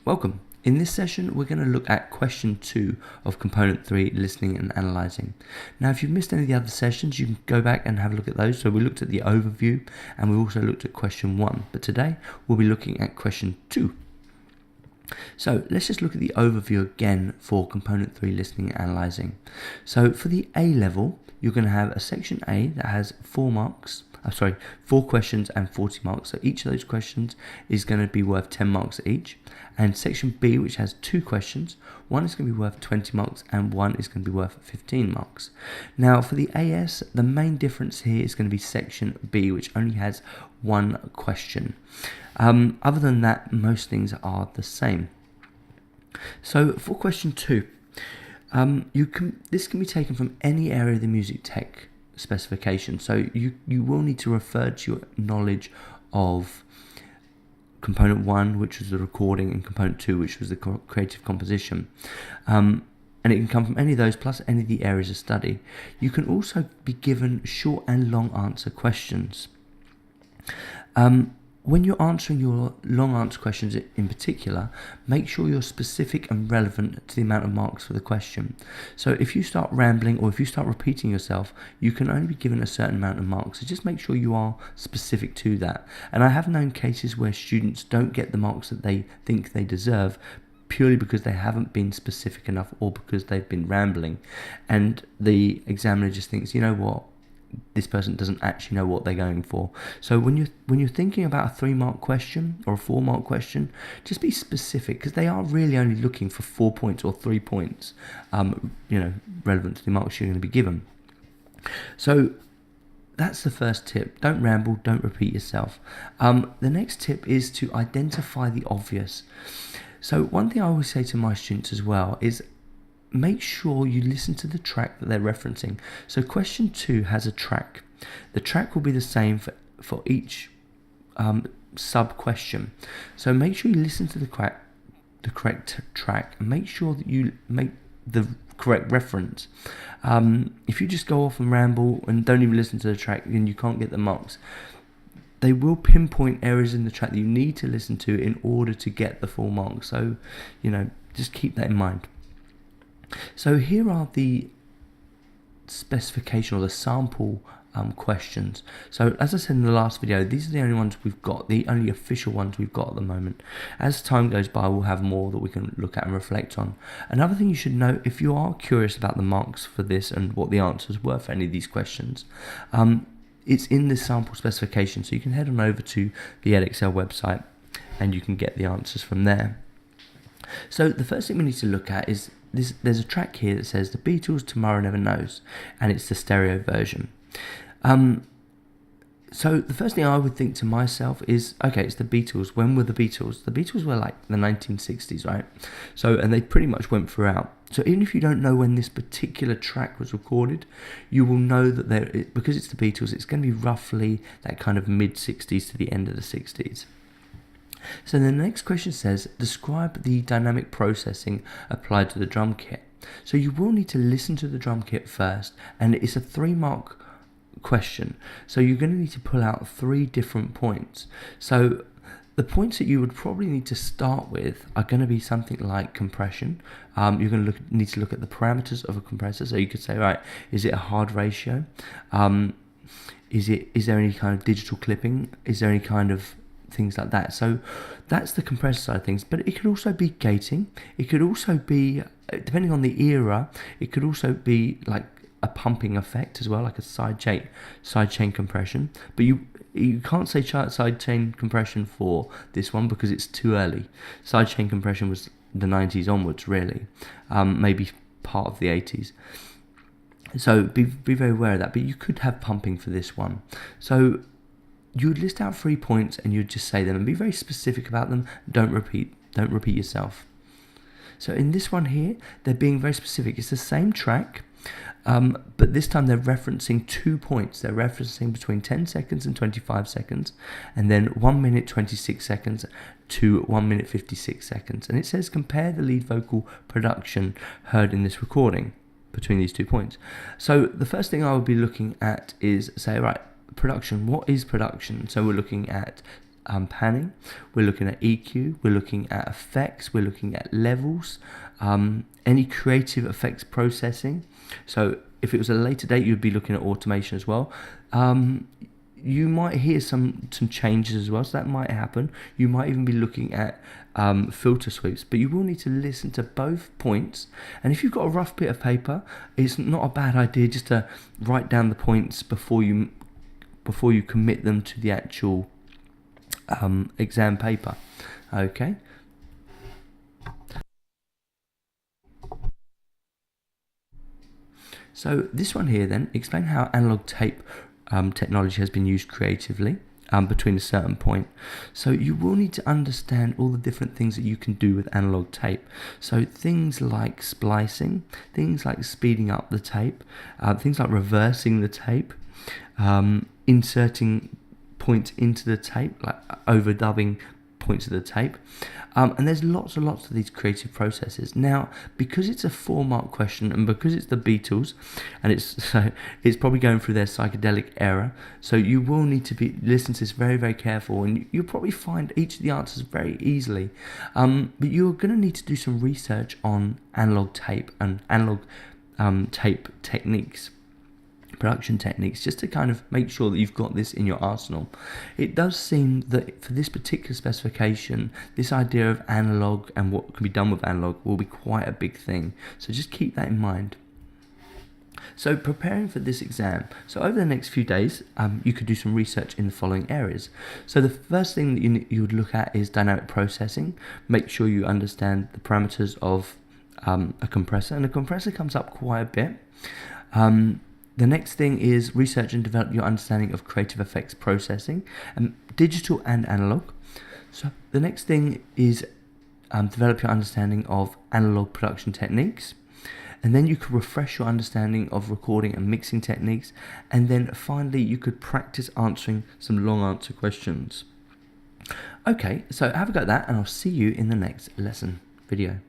Welcome. In this session, we're going to look at question 2 of component 3, listening and analysing. Now, if you've missed any of the other sessions, you can go back and have a look at those. So we looked at the overview and we also looked at question 1. But today, we'll be looking at question 2. So let's just look at the overview again for component 3, listening and analysing. So for the A level, you're going to have a section A that has 4 questions and 40 marks. So each of those questions is going to be worth 10 marks each. And section B, which has 2 questions, one is going to be worth 20 marks and one is going to be worth 15 marks. Now for the AS, the main difference here is going to be section B, which only has 1 question. Other than that, most things are the same. So for question 2, this can be taken from any area of the music tech specification. So you will need to refer to your knowledge of component 1, which was the recording, and component 2, which was the creative composition. And it can come from any of those plus any of the areas of study. You can also be given short and long answer questions. When you're answering your long answer questions in particular, make sure you're specific and relevant to the amount of marks for the question. So if you start rambling or if you start repeating yourself, you can only be given a certain amount of marks. So just make sure you are specific to that. And I have known cases where students don't get the marks that they think they deserve purely because they haven't been specific enough or because they've been rambling. And the examiner just thinks, you know what? This person doesn't actually know what they're going for. So when you're thinking about a 3-mark question or a 4-mark question, just be specific, because they are really only looking for 4 points or 3 points, relevant to the marks you're going to be given. So that's the first tip. Don't ramble, don't repeat yourself. The next tip is to identify the obvious. So one thing I always say to my students as well is make sure you listen to the track that they're referencing. So question 2 has a track. The track will be the same for each sub-question. So make sure you listen to the correct track and make sure that you make the correct reference. If you just go off and ramble and don't even listen to the track, then you can't get the marks. They will pinpoint areas in the track that you need to listen to in order to get the full marks. So, just keep that in mind. So here are the specification or the sample questions. So as I said in the last video, these are the only ones we've got, the only official ones we've got at the moment. As time goes by, we'll have more that we can look at and reflect on. Another thing you should know, if you are curious about the marks for this and what the answers were for any of these questions, it's in the sample specification. So you can head on over to the Edexcel website and you can get the answers from there. So the first thing we need to look at is there's a track here that says The Beatles, Tomorrow Never Knows, and it's the stereo version. So the first thing I would think to myself is, okay, it's the Beatles. When were the Beatles? The Beatles were like the 1960s, right? And they pretty much went throughout. So even if you don't know when this particular track was recorded, you will know that because it's the Beatles, it's going to be roughly that kind of mid-60s to the end of the 60s. So the next question says, describe the dynamic processing applied to the drum kit. So you will need to listen to the drum kit first, and it's a 3-mark question. So you're going to need to pull out 3 different points. So the points that you would probably need to start with are going to be something like compression. You're going to need to look at the parameters of a compressor. So you could say, right, is it a hard ratio? Is there any kind of digital clipping? Is there any kind of things like that? So that's the compressor side of things, but it could also be gating. It could also be, depending on the era, it could also be like a pumping effect as well, like a side chain compression. But you can't say side chain compression for this one because it's too early. Side chain compression was the 90s onwards, really, maybe part of the 80s. So be very aware of that. But you could have pumping for this one. So you would list out 3 points and you'd just say them and be very specific about them. Don't repeat yourself. So in this one here, they're being very specific. It's the same track, but this time they're referencing 2 points. They're referencing between 10 seconds and 25 seconds, and then 1 minute 26 seconds to 1 minute 56 seconds. And it says compare the lead vocal production heard in this recording between these 2 points. So the first thing I would be looking at is say, right, production. What is production? So we're looking at panning, we're looking at EQ, we're looking at effects, we're looking at levels, any creative effects processing. So if it was a later date, you'd be looking at automation as well. You might hear some changes as well, so that might happen. You might even be looking at filter sweeps, but you will need to listen to both points. And if you've got a rough bit of paper, it's not a bad idea just to write down the points before you commit them to the actual exam paper. Okay. So this one here then, explain how analog tape technology has been used creatively between a certain point. So you will need to understand all the different things that you can do with analog tape. So things like splicing, things like speeding up the tape, things like reversing the tape, inserting points into the tape, like overdubbing points of the tape. And there's lots and lots of these creative processes. Now, because it's a 4-mark question and because it's the Beatles, and it's probably going through their psychedelic era, so you will need to listen to this very, very careful, and you'll probably find each of the answers very easily. But you're going to need to do some research on analog tape and analog tape techniques, production techniques, just to kind of make sure that you've got this in your arsenal. It does seem that for this particular specification, this idea of analog and what can be done with analog will be quite a big thing, so just keep that in mind. So preparing for this exam, so over the next few days, you could do some research in the following areas. So the first thing that you would look at is dynamic processing. Make sure you understand the parameters of a compressor, and a compressor comes up quite a bit. The next thing is research and develop your understanding of creative effects processing, digital and analog. So the next thing is develop your understanding of analog production techniques. And then you could refresh your understanding of recording and mixing techniques. And then finally, you could practice answering some long answer questions. Okay, so have a go at that, and I'll see you in the next lesson video.